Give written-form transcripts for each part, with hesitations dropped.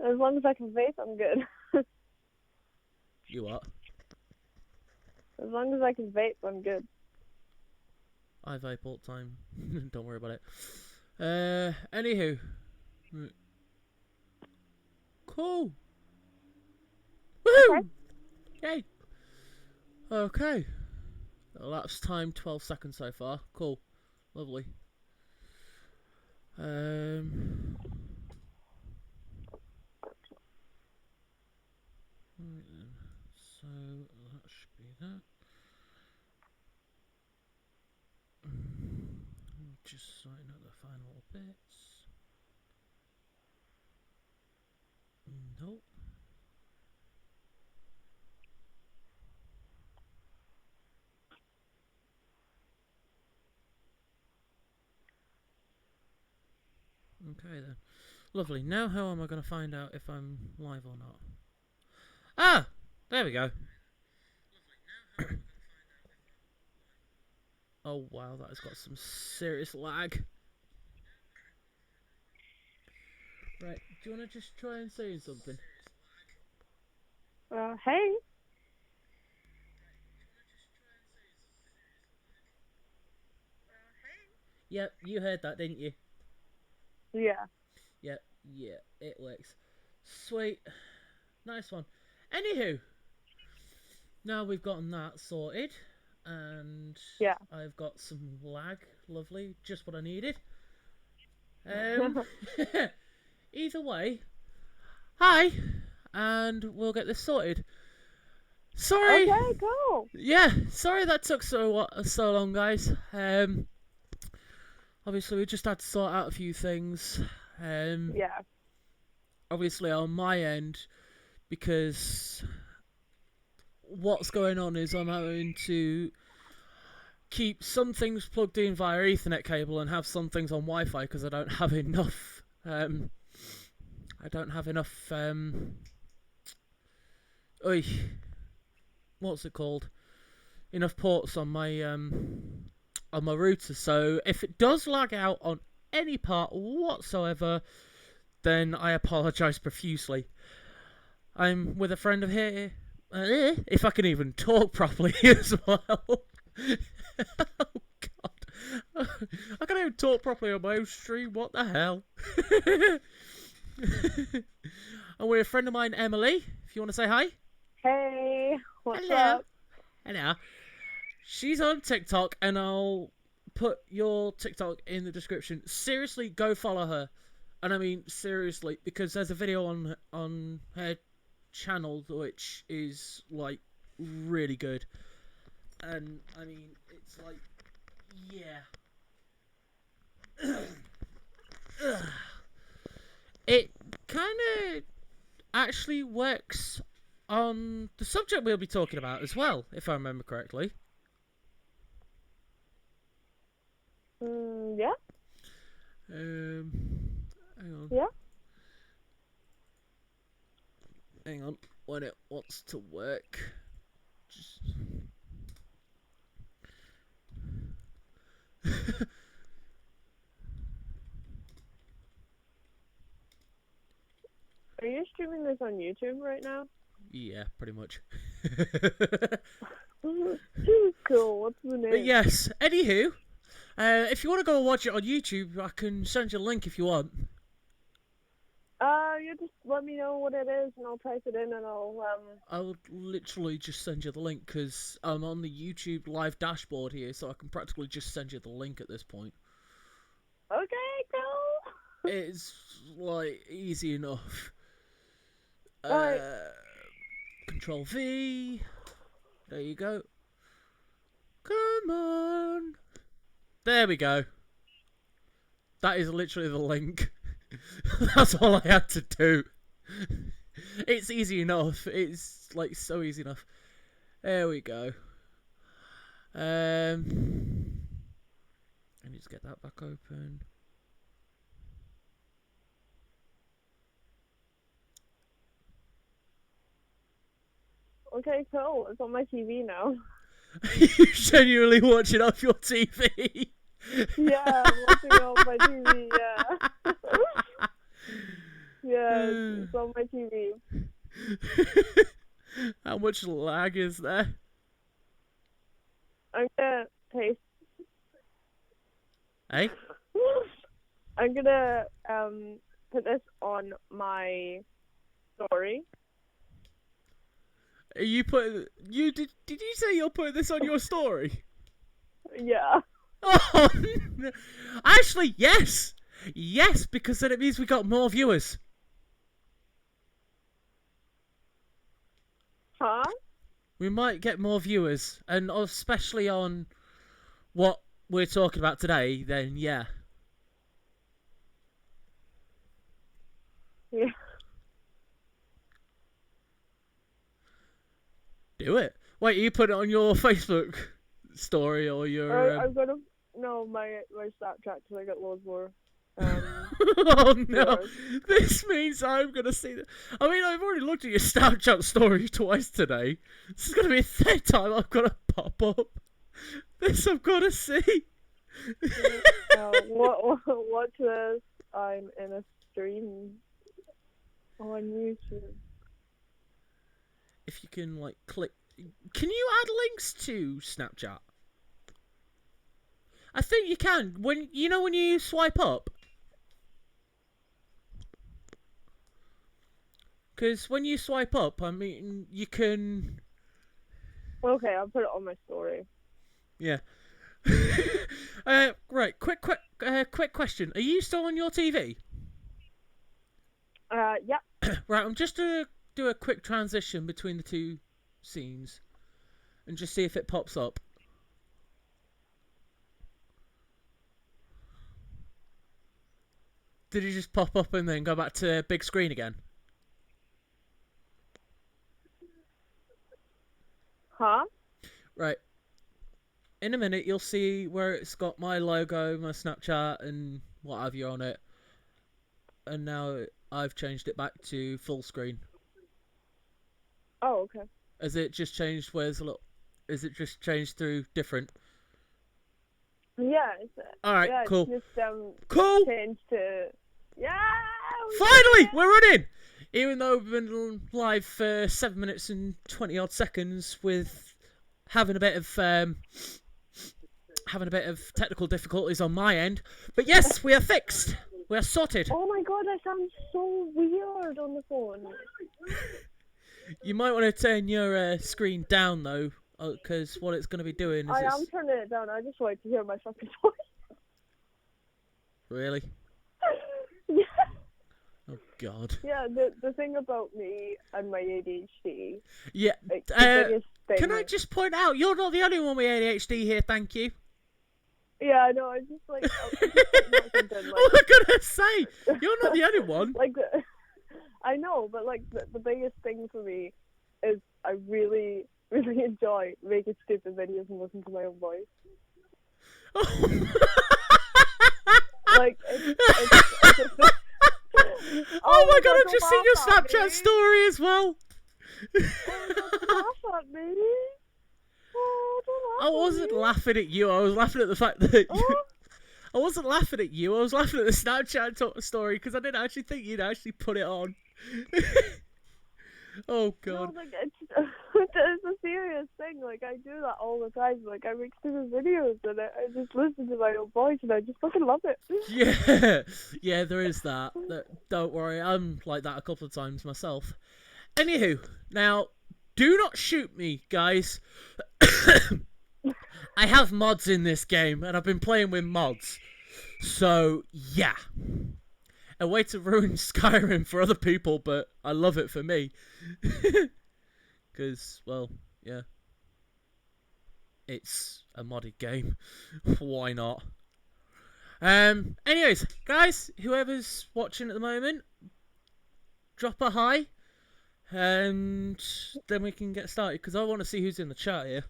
As long as I can vape, I'm good. You what? As long as I can vape, I'm good. I vape all the time. Don't worry about it. Anywho. Cool. Okay. Woohoo! Yay! Okay. Elapsed time 12 seconds so far. Cool. Lovely. Right then. So that should be that. Just sorting out the final bits. Nope. Okay then. Lovely. Now how am I going to find out if I'm live or not? Ah! There we go. Oh wow, that has got some serious lag. Right, do you want to just try and say something? Hey. Yep, you heard that, didn't you? Yeah. Yep, yeah, it works. Sweet. Nice one. Anywho, now we've gotten that sorted, and Yeah. I've got some lag. Lovely, just what I needed. Either way, hi, and we'll get this sorted. Sorry. Okay, cool. Yeah, sorry that took so long, guys. Obviously we just had to sort out a few things. Yeah. Obviously on my end, because what's going on is I'm having to keep some things plugged in via Ethernet cable and have some things on Wi-Fi because I don't have enough. I don't have enough. What's it called? Enough ports on my router. So if it does lag out on any part whatsoever, then I apologise profusely. I'm with a friend of here. If I can even talk properly as well. Oh God, I can't even talk properly on my own stream. What the hell? And we're a friend of mine, Emily. If you want to say hi. Hey. What's Hello. up? Hello. She's on TikTok, and I'll put your TikTok in the description. Seriously, go follow her. And I mean seriously, because there's a video on her channel which is like really good. And I mean, it's like, yeah. It kind of actually works on the subject we'll be talking about as well, if I remember correctly. Yeah. Hang on. Yeah. Hang on. When it wants to work. Just... Are you streaming this on YouTube right now? Yeah, pretty much. Cool. What's the name? But yes, anywho, if you want to go and watch it on YouTube, I can send you a link if you want. You just let me know what it is, and I'll type it in, and I'll literally just send you the link, because I'm on the YouTube live dashboard here, so I can practically just send you the link at this point. Okay, cool. It's, like, easy enough. Alright. Control V. There you go. Come on. There we go. That is literally the link. That's all I had to do. It's easy enough. It's like so easy enough. There we go. I need to get that back open. Okay, cool. It's on my TV now. You genuinely watch it off your TV? Yeah, I'm watching it on my TV, yeah. Yeah, it's on my TV. How much lag is there? I'm gonna taste. Hey, I'm gonna put this on my story. you put you did? Did you say you're putting this on your story? Yeah. Oh, actually, yes, yes, because then it means we got more viewers. Huh? We might get more viewers, and especially on what we're talking about today. Then yeah. Yeah. Do it. Wait, you put it on your Facebook story or your? I'm gonna no my Snapchat because I got loads more. Oh no! Viewers. This means I'm gonna see that. I mean, I've already looked at your Snapchat story twice today. This is gonna be a third time I've got to pop up. This I've got to see. Watch this. I'm in a stream on YouTube. If you can like click, can you add links to Snapchat? I think you can. When you swipe up. Because when you swipe up, I mean, you can. Okay, I'll put it on my story. Yeah. Right. Quick question. Are you still on your TV? Yeah. Right. I'm just gonna do a quick transition between the two scenes, and just see if it pops up. Did it just pop up and then go back to big screen again? Huh? Right. In a minute, you'll see where it's got my logo, my Snapchat, and what have you on it. And now I've changed it back to full screen. Oh, okay. Has it just changed? Where's a little? Is it just changed through different? Yeah. All right. Yeah, Cool. it's just Cool. changed to. Yeah. Finally, we're running. Even though we've been live for 7 minutes and 20 odd seconds with having a bit of technical difficulties on my end, but yes, we are fixed. We are sorted. Oh my god, I sound so weird on the phone. You might want to turn your screen down though, because what it's going to be doing is I am turning it down. I just wanted to hear my fucking voice. Really? Yeah. Oh God. Yeah, the thing about me and my ADHD. Yeah. Like, the biggest thing Can I just point out, you're not the only one with ADHD here, thank you. Yeah, I know. I just like. Not something, like I was gonna say, you're not the only one. like I know, but like the biggest thing for me is I really, really enjoy making stupid videos and listening to my own voice. Like, it's oh my god, I've just seen your Snapchat story as well. Laugh at me. I wasn't laughing at you, I was laughing at the fact that I wasn't laughing at you, I was laughing at the Snapchat story because I didn't actually think you'd actually put it on. Oh god. No, like, it's a serious thing. Like, I do that all the time. Like, I make stupid videos and I just listen to my own voice and I just fucking love it. Yeah, there is that. Don't worry, I'm like that a couple of times myself. Anywho, now, do not shoot me, guys. I have mods in this game and I've been playing with mods. So, yeah. A way to ruin Skyrim for other people, but I love it for me. Because, well, yeah. It's a modded game. Why not? Anyways, guys, whoever's watching at the moment, drop a hi. And then we can get started, because I want to see who's in the chat here.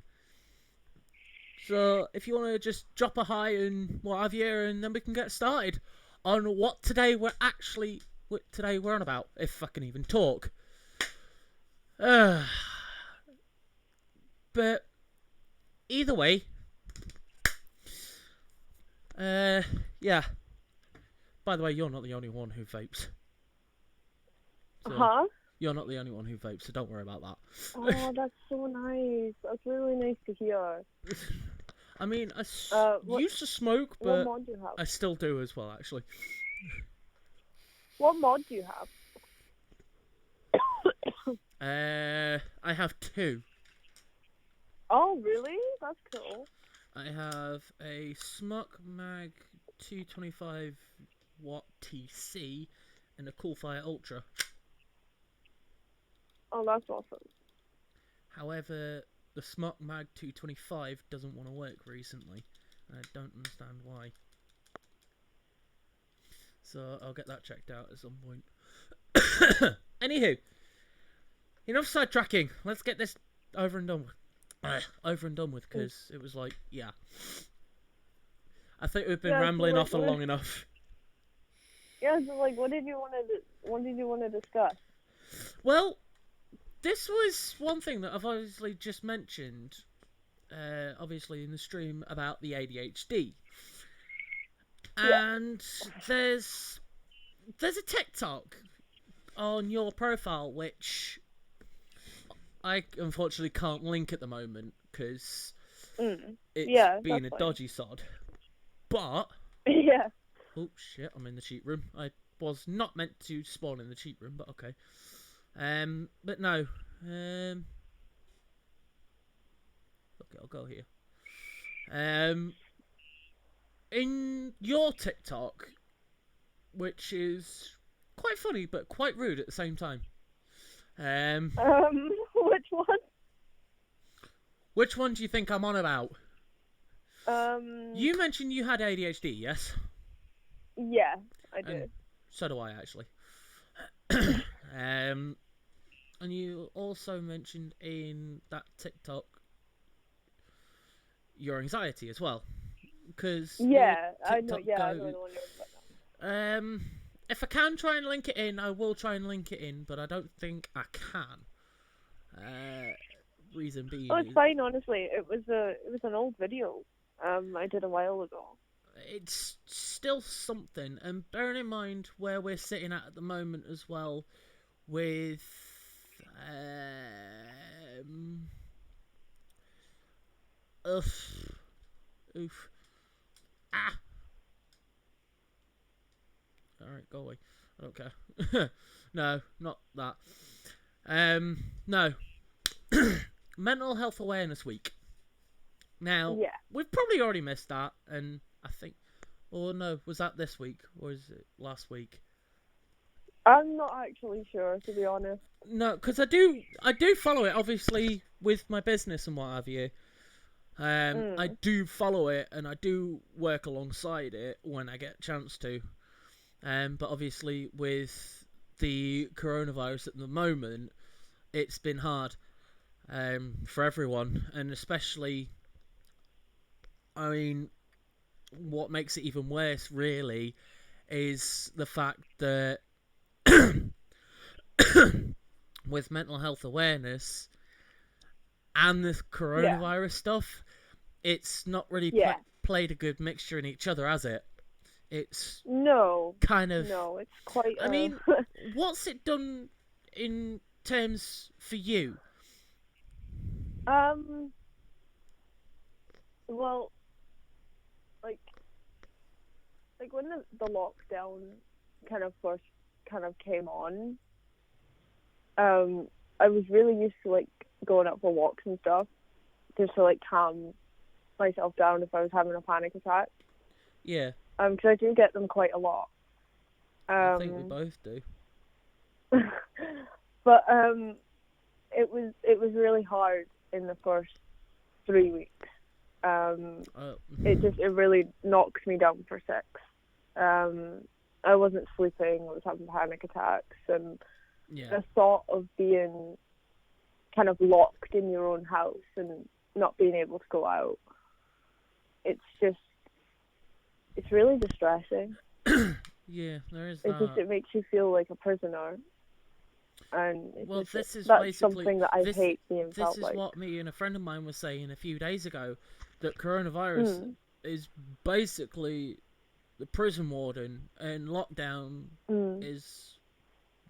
So, if you want to just drop a hi and what have you, and then we can get started on what today we're on about, if I can even talk. But either way, yeah. By the way, you're not the only one who vapes. So Huh? you're not the only one who vapes, so don't worry about that. Oh, that's so nice. That's really nice to hear. I mean, What used to smoke, what but mod do you have? I still do as well, actually. What mod do you have? I have two. Oh, really? That's cool. I have a Smuck Mag 225 watt TC and a Coolfire Ultra. Oh, that's awesome. However, the Smuck Mag 225 doesn't want to work recently. I don't understand why. So I'll get that checked out at some point. Anywho, enough sidetracking. Let's get this over and done with. Because it was like, yeah. I think we've been rambling off for long enough. Yeah, so like, what did you want to discuss? Well, this was one thing that I've obviously just mentioned, obviously in the stream about the ADHD. And there's a TikTok on your profile which I unfortunately can't link at the moment because it's been a dodgy sod. But yeah. Oh shit! I'm in the cheat room. I was not meant to spawn in the cheat room, but okay. But no. Okay, I'll go here. In your TikTok, which is quite funny but quite rude at the same time. Which one? Which one do you think I'm on about? You mentioned you had ADHD, yes? Yeah, I do. And so do I, actually. And you also mentioned in that TikTok your anxiety as well, because yeah, I know. Yeah, I know the one you're about now. If I can try and link it in, I will try and link it in, but I don't think I can. Reason being, Oh, it's fine. Honestly, it was an old video. I did a while ago. It's still something, and bearing in mind where we're sitting at the moment as well, with oof, alright, go away, I don't care. No, not that. No. Mental Health Awareness Week. Now, we've probably already missed that, and I think, or no, was that this week, or is it last week? I'm not actually sure, to be honest. No, because I do follow it, obviously, with my business and what have you. I do follow it, and I do work alongside it when I get a chance to. But obviously, with the coronavirus at the moment, it's been hard for everyone, and especially, I mean, what makes it even worse, really, is the fact that with mental health awareness and the coronavirus stuff, it's not really played a good mixture in each other, has it? It's kind of... No, it's quite... I mean, what's it done in terms for you? Well, like when the lockdown kind of first came on, I was really used to like going out for walks and stuff, just to like calm myself down if I was having a panic attack. Yeah. Because I do get them quite a lot. I think we both do. But it was really hard in the first 3 weeks. It really knocked me down for 6. I wasn't sleeping. I was having panic attacks, and the thought of being kind of locked in your own house and not being able to go out, it's really distressing. Yeah, there is that. It makes you feel like a prisoner. And this is that's basically something that I hate being felt like. This is what me and a friend of mine was saying a few days ago, that coronavirus is basically the prison warden, and lockdown is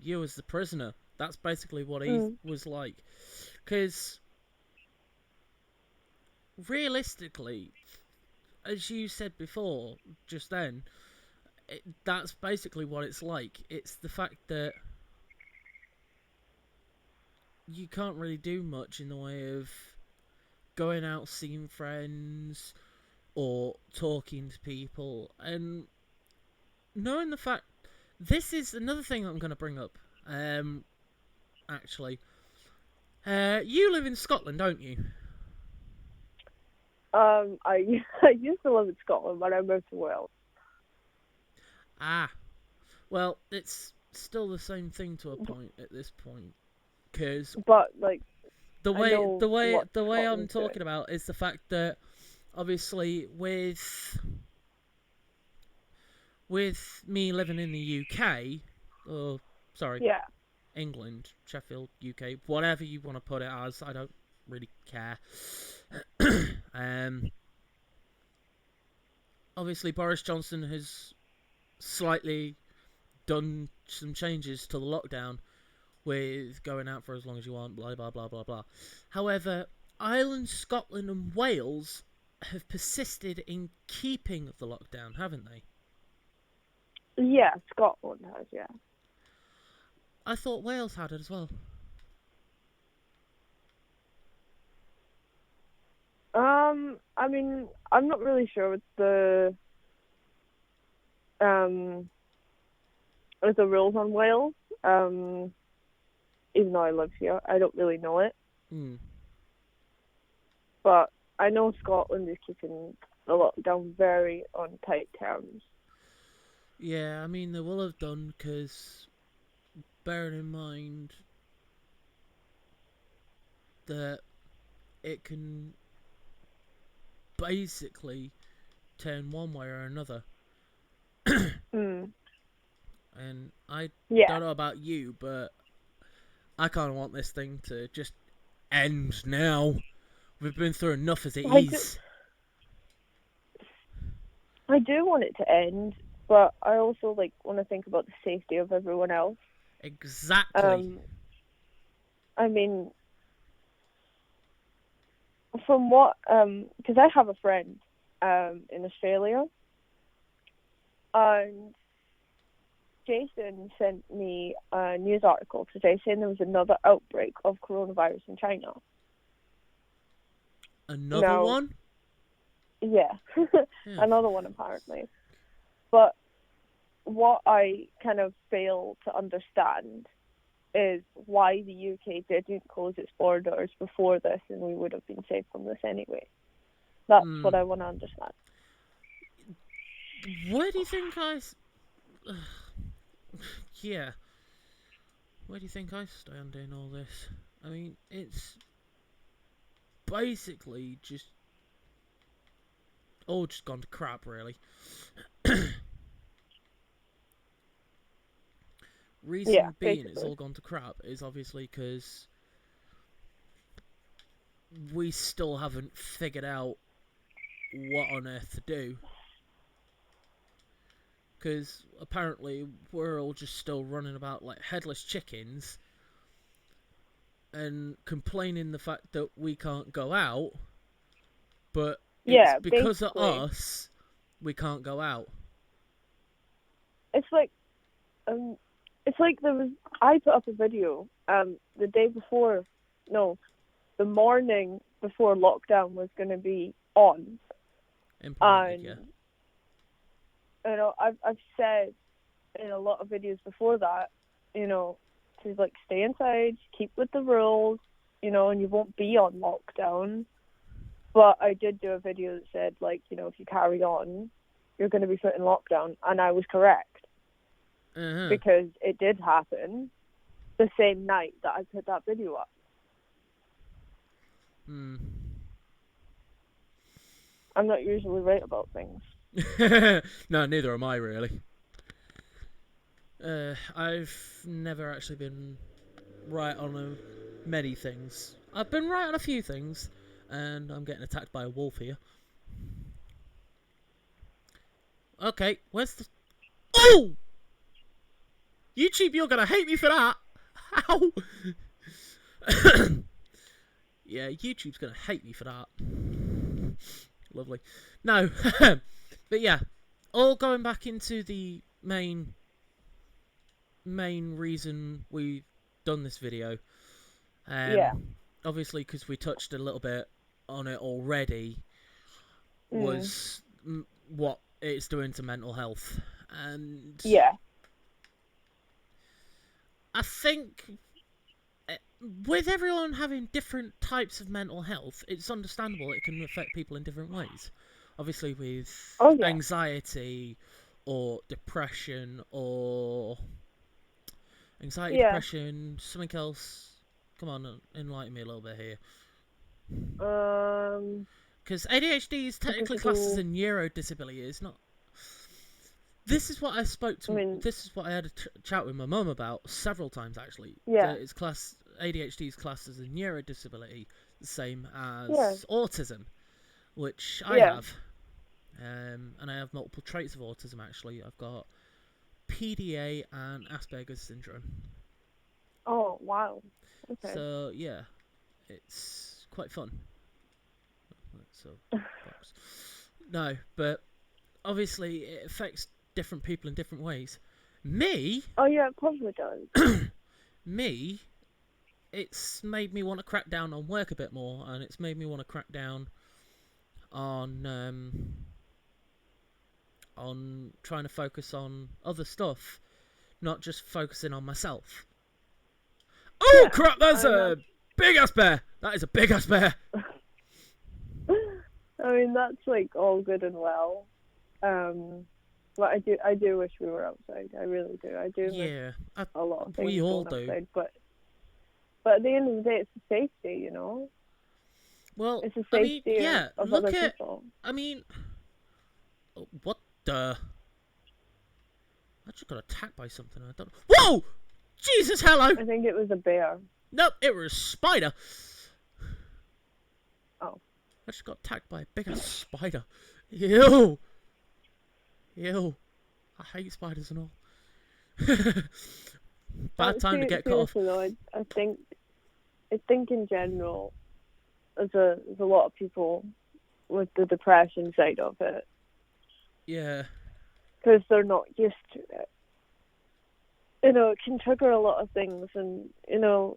you as the prisoner. That's basically what he was like. Because realistically, as you said before, just then, that's basically what it's like. It's the fact that you can't really do much in the way of going out, seeing friends, or talking to people. And knowing the fact, this is another thing I'm going to bring up, actually. You live in Scotland, don't you? I used to live in Scotland, but I moved to Wales. Ah, well, it's still the same thing to a point at this point, because but like the way I'm Scotland's talking doing. about is the fact that obviously with me living in the UK, or sorry, Yeah. England, Sheffield, UK, whatever you want to put it as, I don't really care. Obviously Boris Johnson has slightly done some changes to the lockdown with going out for as long as you want, blah blah blah blah blah. However, Ireland, Scotland, and Wales have persisted in keeping the lockdown, haven't they? Yeah, Scotland has, yeah. I thought Wales had it as well. I mean, I'm not really sure with the rules on Wales. Even though I live here, I don't really know it. But I know Scotland is keeping the lockdown very on tight terms. Yeah, I mean, they will have done, because bearing in mind that it can basically turn one way or another. And I don't know about you, but I kind of want this thing to just end now. We've been through enough as it is. I do want it to end, but I also want to think about the safety of everyone else. Exactly. I mean, from what because I have a friend in Australia, and Jason sent me a news article today saying there was another outbreak of coronavirus in China. Another one? Yeah. Another one apparently. But what I kind of fail to understand is why the UK didn't close its borders before this, and we would have been safe from this anyway. That's what I want to understand. Where do you think yeah. Where do you think I stand in all this? I mean, it's basically just all just gone to crap, really. Reason being it's all gone to crap is obviously because we still haven't figured out what on earth to do. Because apparently we're all just still running about like headless chickens and complaining the fact that we can't go out, but it's because of us we can't go out. It's like I put up a video the day before, no, the morning before lockdown was going to be on. Implemented, yeah. You know, I've said in a lot of videos before that, you know, to stay inside, keep with the rules, you know, and you won't be on lockdown. But I did do a video that said, if you carry on, you're going to be put in lockdown, and I was correct. Because it did happen the same night that I put that video up. I'm not usually right about things. No, neither am I, really. I've never actually been right on many things. I've been right on a few things, and I'm getting attacked by a wolf here. Okay, where's the... Oh! YouTube, you're gonna hate me for that. How? Yeah, YouTube's gonna hate me for that. Lovely. No, but yeah, all going back into the main reason we've done this video. Yeah. Obviously, because we touched a little bit on it already, was what it's doing to mental health, and yeah, I think with everyone having different types of mental health, it's understandable it can affect people in different ways. Obviously, with anxiety or depression or depression, something else. Come on, enlighten me a little bit here. Because ADHD is technically classed as a neurodisability. It's not. This is what I spoke to. This is what I had a chat with my mum about several times actually. Yeah. It's ADHD is classed as a neurodisability, the same as autism, which I have. And I have multiple traits of autism actually. I've got PDA and Asperger's syndrome. Oh wow. Okay. So yeah, it's quite fun. So no, but obviously it affects different people in different ways. Me? Oh yeah, it probably does. Me? It's made me want to crack down on work a bit more, and it's made me want to crack down on trying to focus on other stuff, not just focusing on myself. Oh crap! That's a big ass bear. That is a big ass bear. I mean, that's like all good and well. But I do wish we were outside. I really do. I do miss a lot of things we all going do. outside, but at the end of the day, it's the safety, you know. Well, it's the safety of other people. I mean, what the? I just got attacked by something. I don't. Whoa! Jesus, hello! I think it was a bear. Nope, it was a spider. Oh. I just got attacked by a big ass spider. Ew! Ew. I hate spiders and all. Bad time to get cut off. Though, I think in general, there's a lot of people with the depression side of it. Yeah. Because they're not used to it. You know, it can trigger a lot of things, and you know,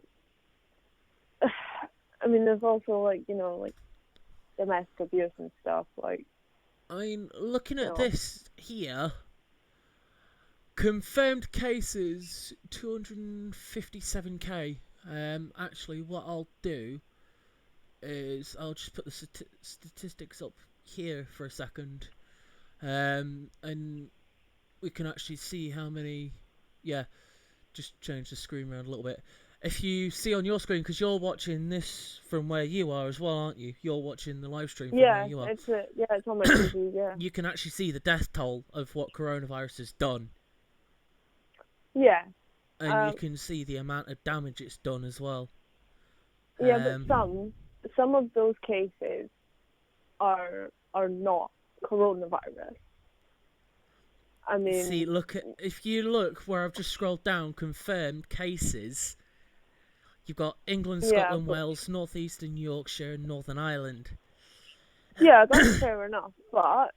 I mean, there's also like domestic abuse and stuff. Like, I mean, looking at this here, confirmed cases 257k. Actually, what I'll do is I'll just put the statistics up here for a second, and we can actually see how many. Yeah, just change the screen around a little bit. If you see on your screen, because you're watching this from where you are as well, aren't you? You're watching the live stream from where you are. It's on my TV, yeah. You can actually see the death toll of what coronavirus has done. Yeah. And you can see the amount of damage it's done as well. Yeah, but some of those cases are not coronavirus. I mean, see, if you look where I've just scrolled down, confirmed cases. You've got England, Scotland, Wales, North Eastern Yorkshire, and Northern Ireland. Yeah, that's fair enough, but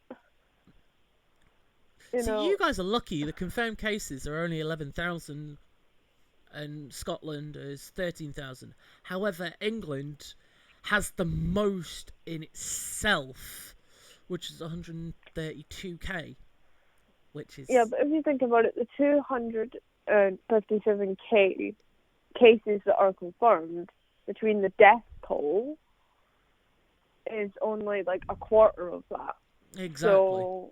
you guys are lucky. The confirmed cases are only 11,000, and Scotland is 13,000. However, England has the most in itself, which is 132k. Which is... Yeah, but if you think about it, the 257k cases that are confirmed, between the death toll is only like a quarter of that. Exactly. So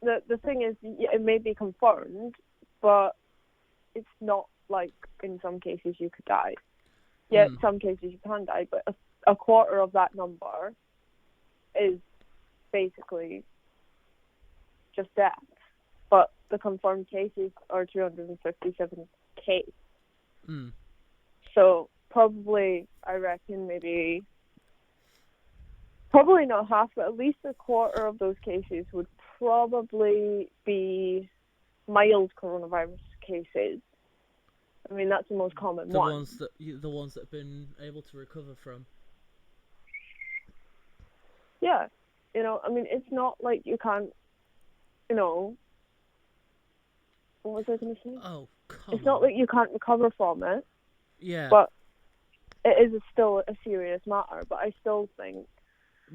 the thing is, it may be confirmed, but it's not like in some cases you could die. Yeah, in some cases you can die, but a quarter of that number is basically just death. But the confirmed cases are 257k. So probably, I reckon probably not half, but at least a quarter of those cases would probably be mild coronavirus cases. I mean, that's the most common the one. ones that have been able to recover from. Yeah, I mean, it's not like you can't, what was I going to say? Oh, come It's not on. like you can't recover from it. Yeah. But it is still a serious matter. But I still think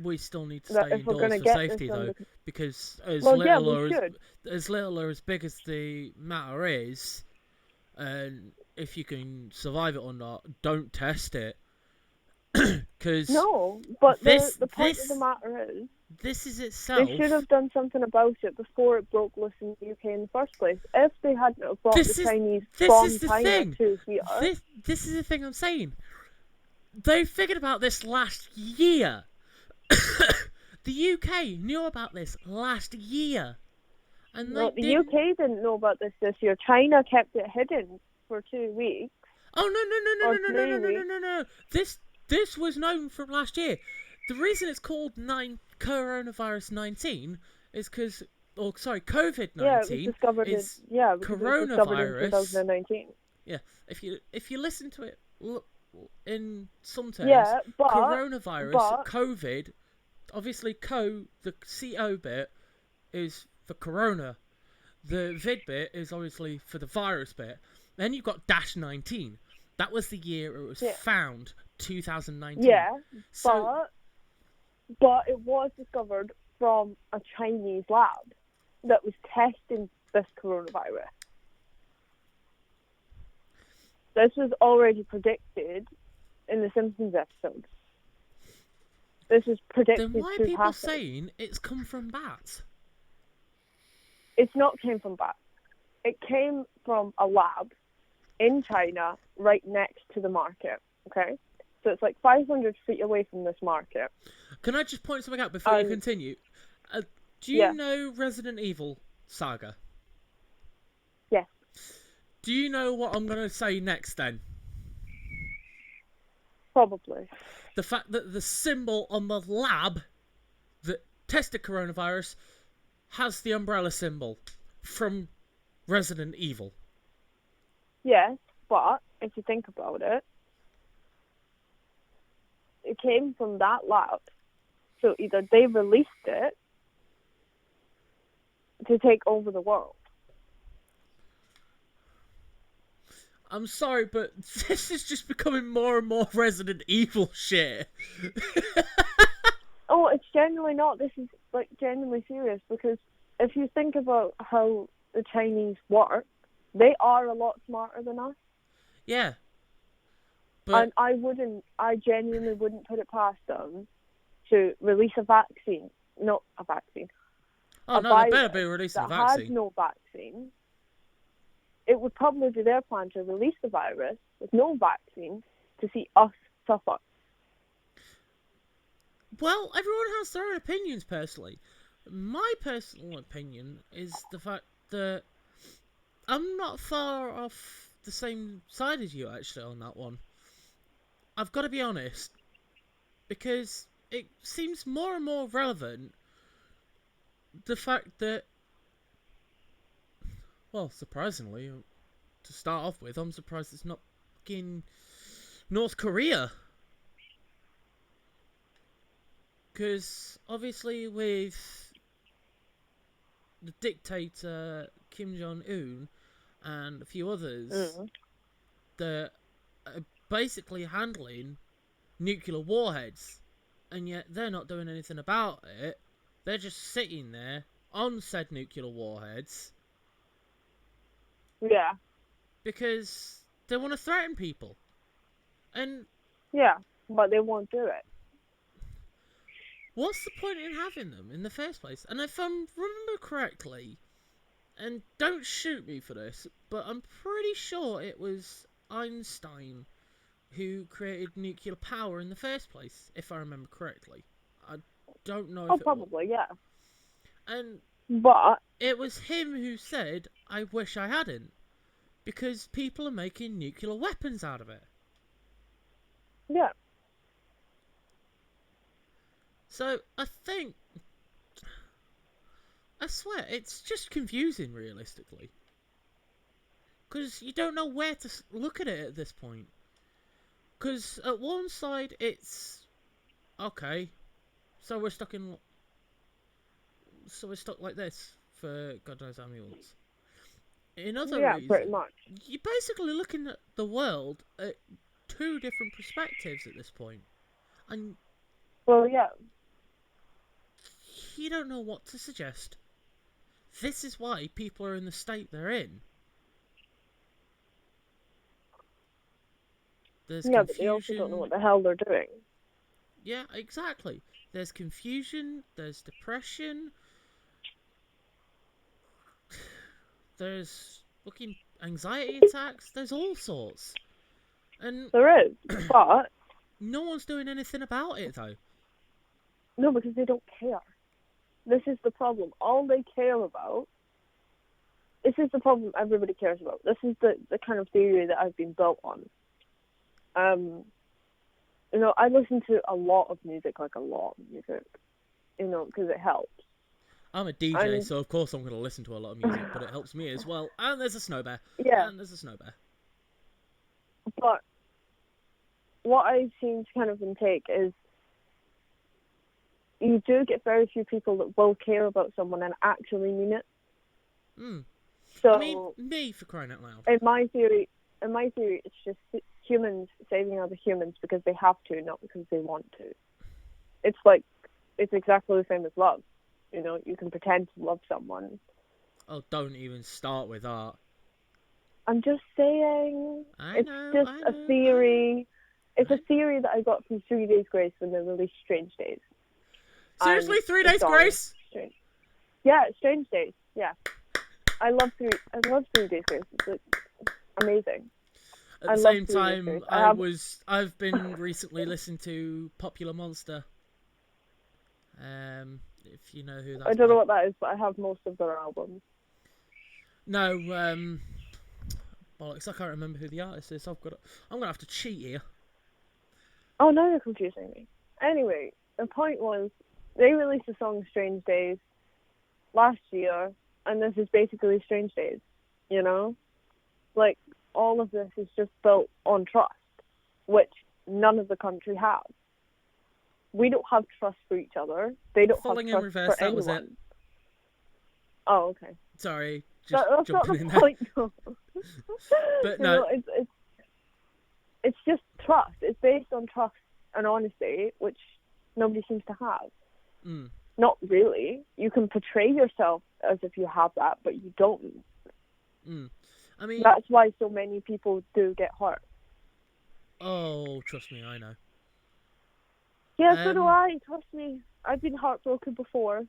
we still need to that stay if we're indoors going to for get safety, this though, under... because we should. as little or as big as the matter is, and if you can survive it or not, don't test it. Because No, but the point of the this matter is, this is they itself. should have done something about it before it broke loose in the UK in the first place. If they hadn't have brought the Chinese from China to here... This is the thing I'm saying. They figured about this last year. The UK knew about this last year. And No, the UK didn't know about this year. China kept it hidden for 2 weeks. Oh, no. This was known from last year. The reason it's called coronavirus 19 is because, COVID-19 yeah, it was discovered is coronavirus in 2019. Yeah, if you listen to it in some terms, coronavirus, COVID, obviously the CO bit is for corona. The vid bit is obviously for the virus bit. Then you've got -19. That was the year it was found, 2019. Yeah, but it was discovered from a Chinese lab that was testing this coronavirus. This was already predicted in the Simpsons episode. This was predicted to happen. Then why are people saying it's come from bats? It's not came from bats. It came from a lab in China right next to the market, okay? So it's like 500 feet away from this market. Can I just point something out before you continue? Do you know Resident Evil Saga? Yes. Do you know what I'm going to say next then? Probably. The fact that the symbol on the lab that tested coronavirus has the umbrella symbol from Resident Evil. Yes, but if you think about it, it came from that lab. So either they released it to take over the world. I'm sorry, but this is just becoming more and more Resident Evil shit. Oh, it's genuinely not. This is like genuinely serious, because if you think about how the Chinese work, they are a lot smarter than us. Yeah. But... And I genuinely wouldn't put it past them to release a vaccine. Not a vaccine. Oh, no, they better be releasing a vaccine. That has no vaccine. It would probably be their plan to release the virus with no vaccine to see us suffer. Well, everyone has their own opinions, personally. My personal opinion is the fact that I'm not far off the same side as you, actually, on that one. I've got to be honest, because it seems more and more relevant, the fact that, well, surprisingly, to start off with, I'm surprised it's not fucking North Korea. Because, obviously, with the dictator Kim Jong-un and a few others that are basically handling nuclear warheads, and yet they're not doing anything about it. They're just sitting there on said nuclear warheads. Yeah. Because they want to threaten people. And... yeah, but they won't do it. What's the point in having them in the first place? And if I remember correctly, and don't shoot me for this, but I'm pretty sure it was Einstein who created nuclear power in the first place, if I remember correctly. I don't know if probably, yeah. But it was him who said, I wish I hadn't, because people are making nuclear weapons out of it. Yeah. So, I swear, it's just confusing, realistically. because you don't know where to look at it at this point. Because at one side it's okay, so we're stuck like this for God knows how many months. In other pretty reasons, much. you're basically looking at the world at two different perspectives at this point, and well, yeah, you don't know what to suggest. This is why people are in the state they're in. There's yeah, confusion. but they also don't know what the hell they're doing. Yeah, exactly. There's confusion. There's depression. There's fucking anxiety attacks. There's all sorts. And there is, but no one's doing anything about it though. No, because they don't care. This is the problem. All they care about. This is the problem everybody cares about. This is the kind of theory that I've been built on. I listen to a lot of music, because it helps. I'm a DJ, so of course I'm going to listen to a lot of music, but it helps me as well. And there's a snow bear. Yeah. And there's a snow bear. But what I've seen to kind of intake is you do get very few people that will care about someone and actually mean it. So, I mean, me, for crying out loud. In my theory, it's just humans saving other humans because they have to, not because they want to. It's exactly the same as love. You can pretend to love someone. Oh, don't even start with that. I'm just saying. It's a theory. It's a theory that I got from 3 Days Grace when they released Strange Days. Seriously, 3 Days Grace? Yeah, Strange Days. Yeah, I love 3 Days Grace. It's amazing. At the same time, I've been recently listening to Popular Monster. If you know who that is. I don't know what that is, but I have most of their albums. No, bollocks, I can't remember who the artist is. I'm gonna have to cheat here. Oh, now you're confusing me. Anyway, the point was, they released the song Strange Days last year, and this is basically Strange Days, all of this is just built on trust, which none of the country has. We don't have trust for each other. They don't Falling have trust in reverse, for anyone. Was it. Oh, okay. Sorry, just that's jumping not in the point, there. But no, it's just trust. It's based on trust and honesty, which nobody seems to have. Not really. You can portray yourself as if you have that, but you don't. I mean, that's why so many people do get hurt. Oh, trust me, I know. Yeah, so do I. Trust me, I've been heartbroken before.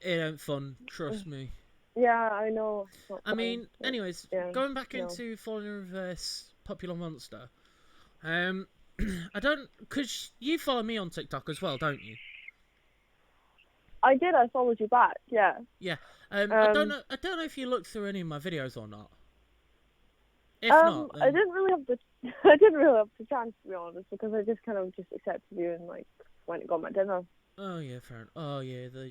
It ain't fun. Trust me. Yeah, I know. I mean, anyways, going back into Falling in Reverse, Popular Monster. I don't, because you follow me on TikTok as well, don't you? I did. I followed you back. Yeah. Yeah. I don't know if you looked through any of my videos or not. If not, then... I didn't really have the chance, to be honest, because I just kind of accepted you and went and got my dinner. Oh yeah, fair enough. Oh yeah, there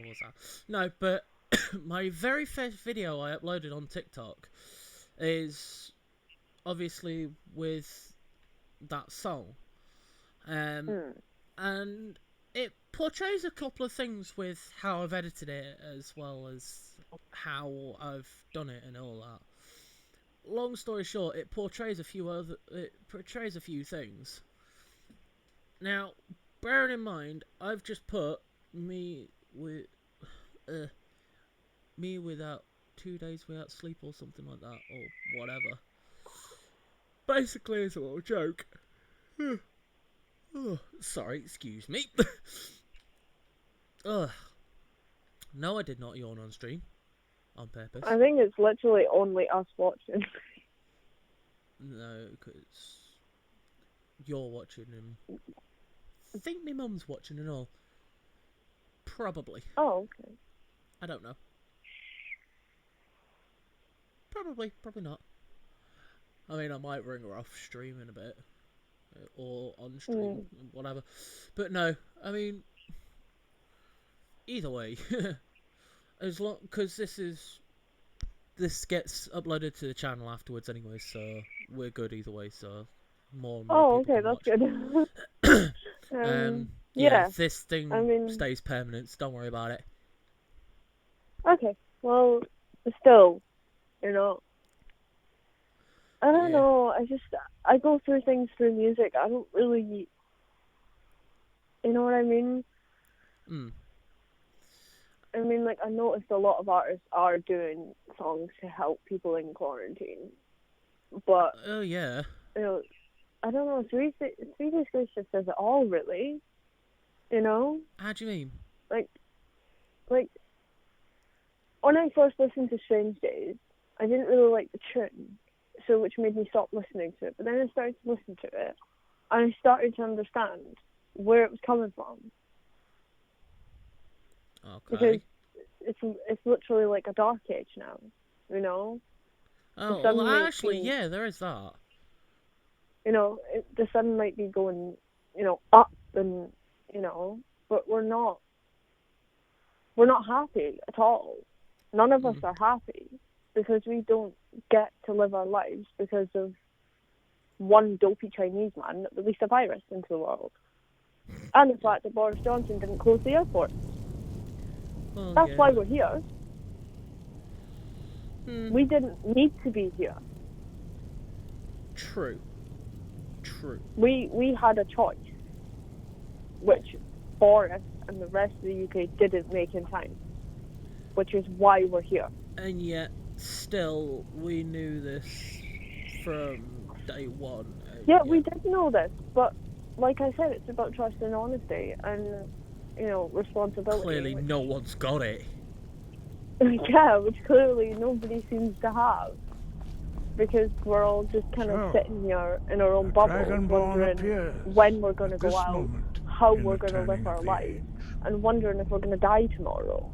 was that. No, but my very first video I uploaded on TikTok is obviously with that song, and it portrays a couple of things with how I've edited it as well as how I've done it and all that. Long story short, it portrays a few things. Now, bearing in mind, I've just put me without 2 days without sleep or something like that, or whatever. Basically, it's a little joke. Oh, sorry, excuse me. No, I did not yawn on stream. On purpose. I think it's literally only us watching. No, because you're watching and I think my mum's watching and all. Probably. Oh, okay. I don't know. Probably not. I mean, I might ring her off stream in a bit. Or on stream, whatever. But no, I mean, either way. As long, because this is this gets uploaded to the channel afterwards anyway, so we're good either way. So more and more Oh, people okay, can that's watch. good. Yeah, this thing I mean, stays permanent. So don't worry about it. okay. Well, still, you know, I don't know. I go through things through music. I don't really, you know what I mean? I mean, like, I noticed a lot of artists are doing songs to help people in quarantine, but oh yeah, you know, I don't know. Three Days Grace just says it all, really. You know? How do you mean? Like when I first listened to Strange Days, I didn't really like the tune, so which made me stop listening to it. But then I started to listen to it, and I started to understand where it was coming from. Okay. Because it's literally like a dark age now, you know. Oh, well, actually, yeah, there is that. You know, the sun might be going, you know, up, and you know, but we're not happy at all. None of us are happy because we don't get to live our lives because of one dopey Chinese man that released a virus into the world, and the fact that Boris Johnson didn't close the airport. Well, That's why we're here. We didn't need to be here. True. We had a choice, which Boris and the rest of the UK didn't make in time, which is why we're here. And yet, still, we knew this from day one. Yeah, we did know this, but like I said, it's about trust and honesty and, you know, responsibility. Clearly, no one's got it. Yeah, which clearly nobody seems to have. Because we're all just kind of sitting here in our own bubbles, wondering when we're going to go out, how we're going to live our life, and wondering if we're going to die tomorrow.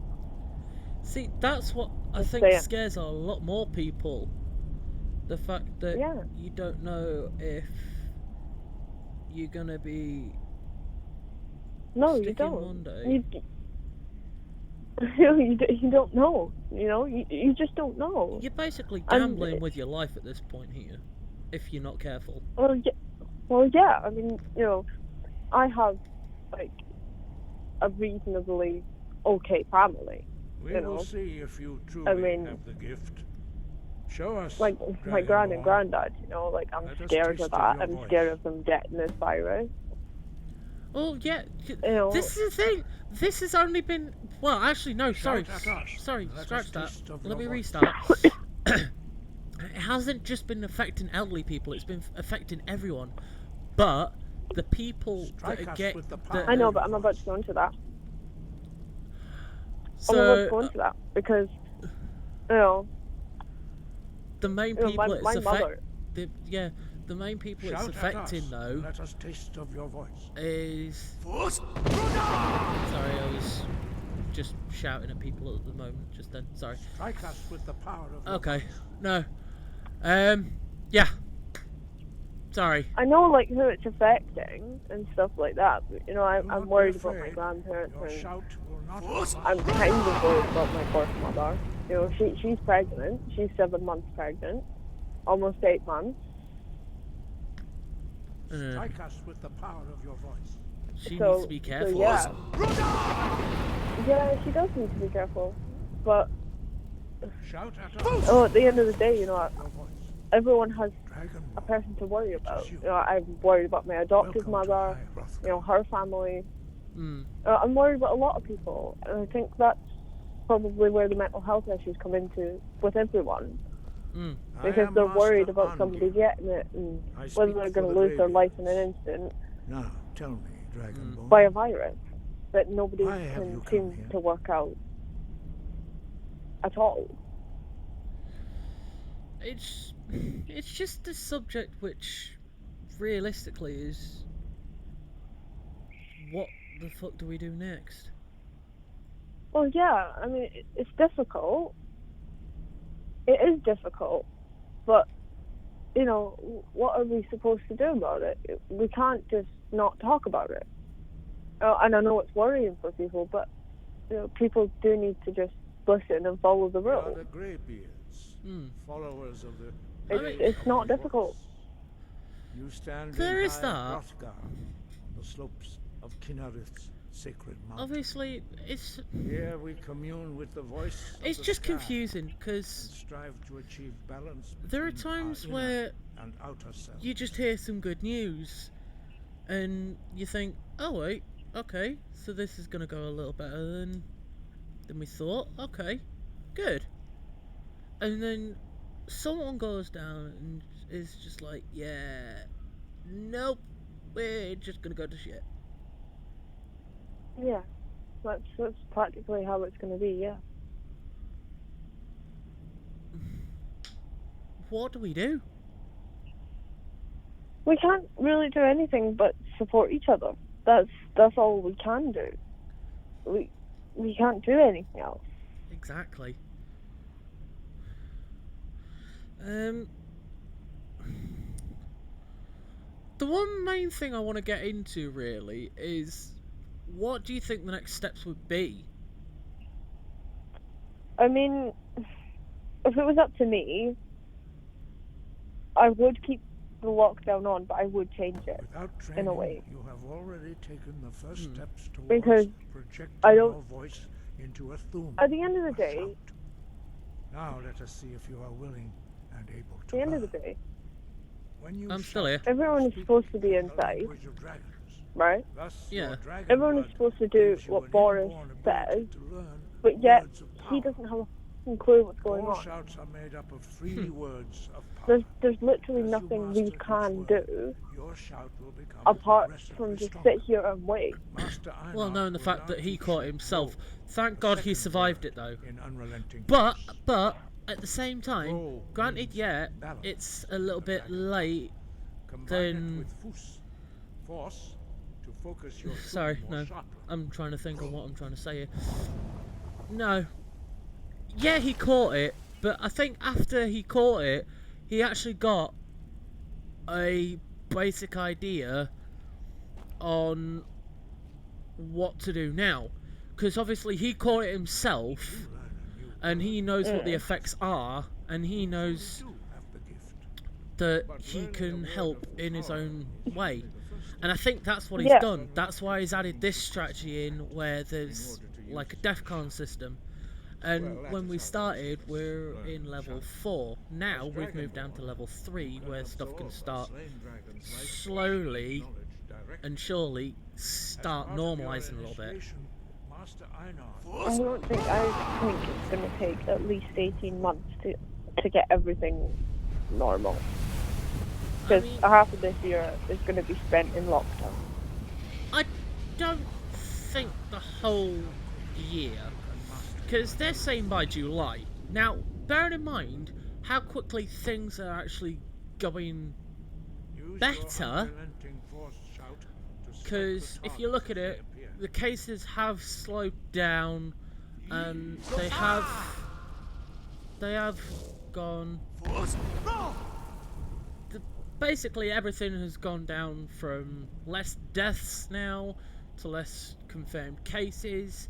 See, that's what I think scares a lot more people. The fact that you don't know if you're going to be you don't. one day. You don't know. You know, you just don't know. You're basically gambling with your life at this point here, if you're not careful. Well, yeah. I mean, you know, I have like a reasonably okay family. We will see if you truly have the gift. Show us. Like my grand and granddad, you know, like I'm scared of that. I'm scared of them getting this virus. Oh yeah, you know, this is the thing. This has only been actually no. Sorry, scratch that. Let me restart. It hasn't just been affecting elderly people; it's been affecting everyone. But the people that get, I know, but I'm about to go into that. So, I'm about to go into that because, you know, the main people my mother. The main people it's affecting, though, let us taste of your voice. Is... Sorry, I was just shouting at people at the moment, just then. Sorry. Strike us with the power of okay, no. Yeah. Sorry. I know, like, who it's affecting and stuff like that, but, you know, I'm worried about my grandparents, and I'm kind of worried about my birth mother. You know, she's pregnant. She's 7 months pregnant. Almost 8 months. Strike us with the power of your voice. She needs to be careful. Yeah, she does need to be careful. But shout at us. At the end of the day, you know, everyone has a person to worry about. You know, I'm worried about my adoptive mother. You know, her family. I'm worried about a lot of people, and I think that's probably where the mental health issues come into with everyone. Because they're worried about somebody getting it and whether they're going to lose their life in an instant. Now, tell me, Dragonborn, by a virus that nobody can seem to work out at all. It's just a subject which, realistically, is what the fuck do we do next? Well, yeah, I mean, it's difficult. It is difficult, but, you know, what are we supposed to do about it? We can't just not talk about it. And I know it's worrying for people, but, you know, people do need to just listen and follow the rules. The Greybeards. followers of the... It's not difficult. You stand there in is that. Hrothgar, on the slopes of Kinarith's sacred mountain. Obviously, it's... Here we commune with the voice It's of the just sky confusing, because... strive to achieve balance there are times where and outer self. you just hear some good news, and you think, oh wait, okay, so this is going to go a little better than we thought. Okay, good. And then someone goes down and is just like, yeah, nope, we're just gonna go to shit. Yeah, that's practically how it's gonna be. Yeah. What do we do? We can't really do anything but support each other. That's all we can do. We can't do anything else. Exactly. The one main thing I want to get into really is, what do you think the next steps would be? I mean, if it was up to me, I would keep the lockdown on, but I would change it in a way. You have already taken the first steps towards because projecting your voice into a thum. At the end of the day, now let us see if you are willing and able to. At the end of the day, I'm still here. Everyone is supposed to be inside, right? Yeah. Everyone is supposed to do what Boris says, but yet he doesn't have a clue what's going on. Shouts are made up of 3 words of power. There's literally nothing we can do apart from just sit here and wait. Well, knowing the fact that he caught himself, thank God he survived it though. But at the same time, granted, yeah, it's a little bit late. Then sorry, no, I'm trying to think of what I'm trying to say here. No. Yeah, he caught it, but I think after he caught it, he actually got a basic idea on what to do now. Because obviously he caught it himself, and he knows what the effects are, and he knows that he can help in his own way. And I think that's what he's done. That's why he's added this strategy in, where there's like a DEFCON system. And when we started, we're in level 4. Now we've moved down to level 3, where stuff can start slowly and surely start normalizing a little bit. I think it's going to take at least 18 months to get everything normal. Because half of this year is going to be spent in lockdown. I don't think the whole year. Because they're saying by July. Now, bearing in mind how quickly things are actually going better, because if you look at it, the cases have slowed down, and they have gone... Basically everything has gone down from less deaths now to less confirmed cases.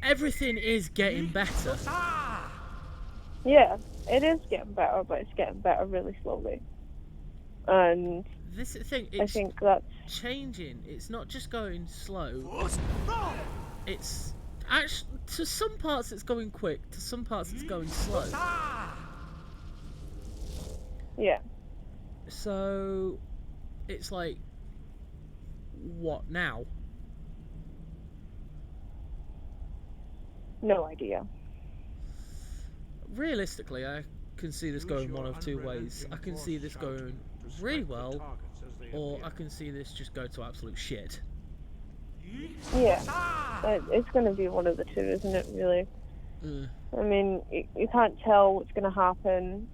Everything is getting better. Yeah, it is getting better, but it's getting better really slowly. And this is the thing, I think that's changing. It's not just going slow. It's actually, to some parts it's going quick, to some parts it's going slow. Yeah. So it's like, what now? No idea. Realistically, I can see this going one of 2 ways. I can see this going really well, or I can see this just go to absolute shit. Yeah, it's going to be one of the 2, isn't it, really? I mean, you can't tell what's going to happen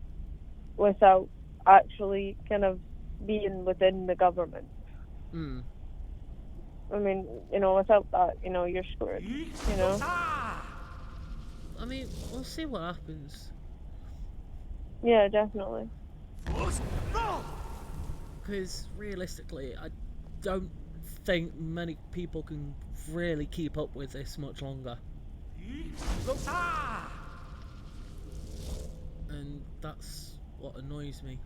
without actually kind of being within the government. I mean, without that, you're screwed, I mean, we'll see what happens. Yeah, definitely. Because realistically, I don't think many people can really keep up with this much longer. That's what annoys me.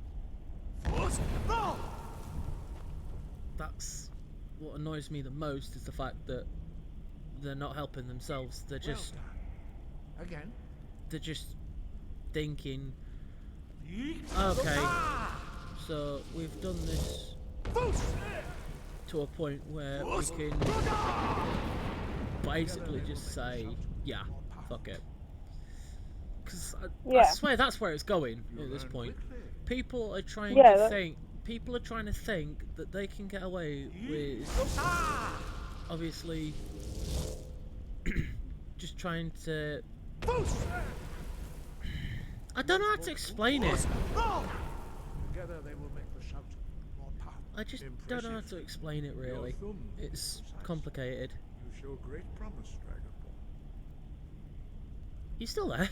That's what annoys me the most, is the fact that they're not helping themselves. They're just... Well done. Again. They're just thinking, okay, so we've done this to a point where we can basically just say, yeah, fuck it. Because I swear that's where it's going at this point. People are trying to think. People are trying to think that they can get away with, obviously, just trying to... I don't know how to explain it. Together they will make the shout more powerful. I just don't know how to explain it, really. It's complicated. You show great promise, Dragonborn. You still there?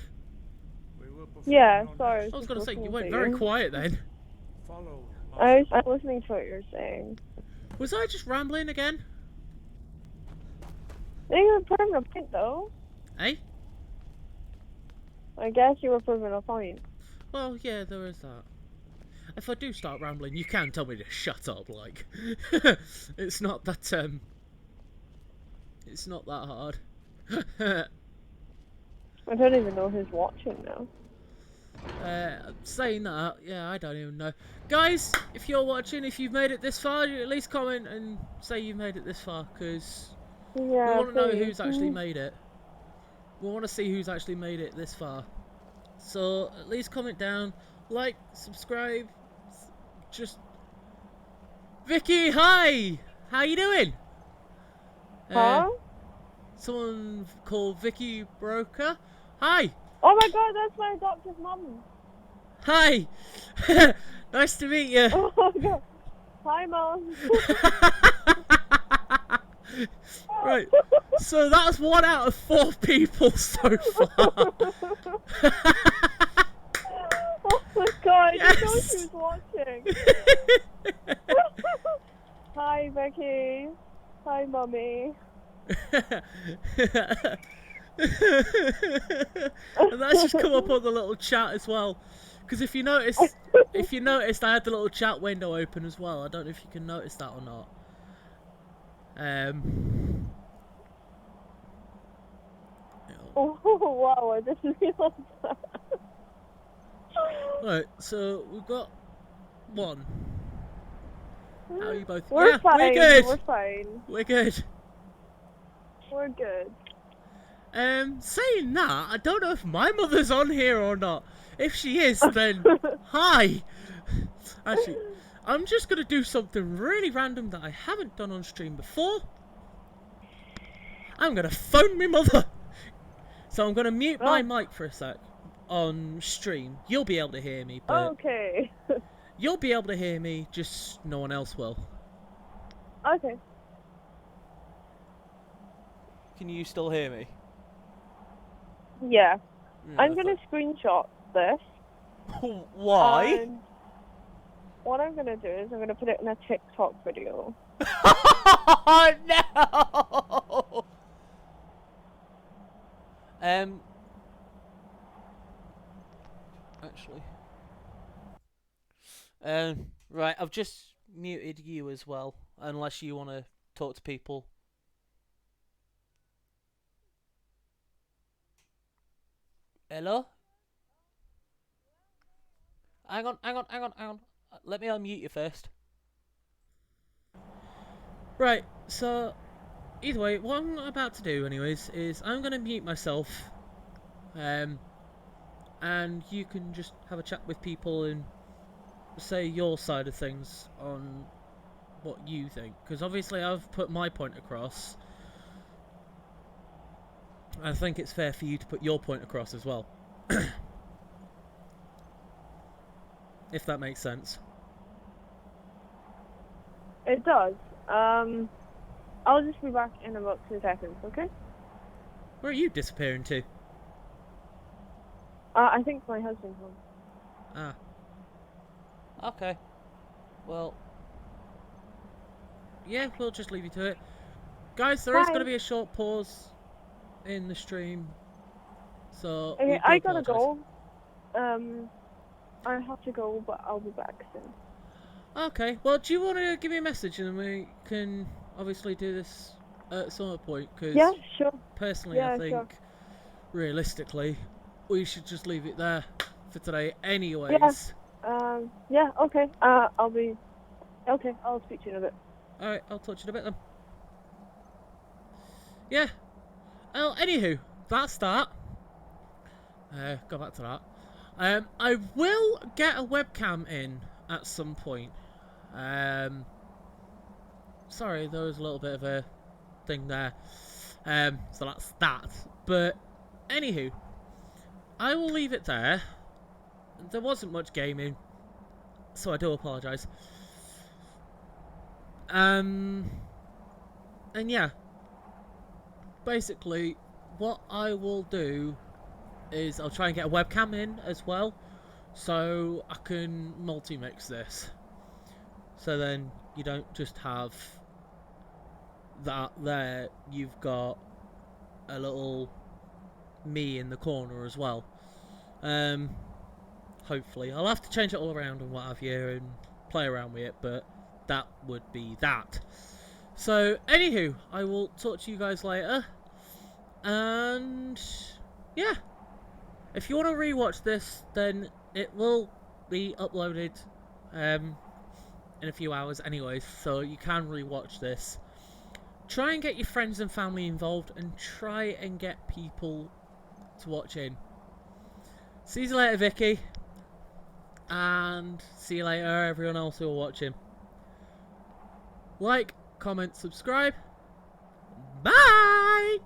Yeah, sorry. I was going to say, you went very quiet then. Follow. I was listening to what you were saying. Was I just rambling again? I think you were proving a point, though. Eh? I guess you were proving a point. Well, yeah, there is that. If I do start rambling, you can tell me to shut up, like. It's not that, It's not that hard. I don't even know who's watching now. Saying that, yeah, I don't even know. Guys, if you're watching, if you've made it this far, at least comment and say you made it this far, because we want to know who's actually made it. We want to see who's actually made it this far. So, at least comment down, like, subscribe, just... Vicky, hi! How you doing? Huh? Someone called Vicky Broker. Hi! Oh my god, that's my adoptive mum. Hi! Nice to meet you. Oh my god. Hi, Mum. Right, so that's 1 out of 4 people so far. Oh my god, yes. I didn't know she was watching. Hi, Becky. Hi, Mummy. And that's just come up on the little chat as well. Because if you noticed, I had the little chat window open as well. I don't know if you can notice that or not. Oh wow, I didn't realize that. Right, so we've got 1. How are you both? We're fine. We're good. We're fine. We're good. We're good. Saying that, I don't know if my mother's on here or not. If she is, then hi. Actually, I'm just gonna do something really random that I haven't done on stream before. I'm gonna phone my mother. So I'm gonna mute my mic for a sec on stream. You'll be able to hear me, but okay. You'll be able to hear me, just no one else will. Okay. Can you still hear me? Yeah. I'm gonna screenshot this. Why? And what I'm gonna do is I'm gonna put it in a TikTok video. Oh no! Actually. Right, I've just muted you as well, unless you want to talk to people. Hello? Hang on. Let me unmute you first. Right, so either way, what I'm about to do anyways is I'm going to mute myself, and you can just have a chat with people and say your side of things on what you think, because obviously I've put my point across. I think it's fair for you to put your point across as well. If that makes sense. It does. I'll just be back in about 2 seconds, okay? Where are you disappearing to? I think my husband's home. Ah. Okay. Well. Yeah, we'll just leave you to it. Guys, there is going to be a short pause in the stream. So, okay, I gotta go. I have to go, but I'll be back soon. Okay. Well, do you want to give me a message and we can obviously do this at some point? Cause yeah, sure. Personally, I think realistically, we should just leave it there for today, anyways. Yeah. Okay. I'll be. Okay. I'll speak to you in a bit. All right. I'll talk to you in a bit then. Yeah. Well, anywho, that's that. Go back to that. I will get a webcam in at some point. Sorry, there was a little bit of a thing there. So that's that. But anywho, I will leave it there. There wasn't much gaming, so I do apologise. And yeah, basically, what I will do is I'll try and get a webcam in as well, so I can multi-mix this. So then you don't just have that there, you've got a little me in the corner as well. Hopefully. I'll have to change it all around and what have you and play around with it, but that would be that. So, anywho, I will talk to you guys later. And yeah. If you want to rewatch this, then it will be uploaded in a few hours anyways, so you can rewatch this. Try and get your friends and family involved and try and get people to watch in. See you later, Vicky. And see you later, everyone else who are watching. Like, comment, subscribe. Bye!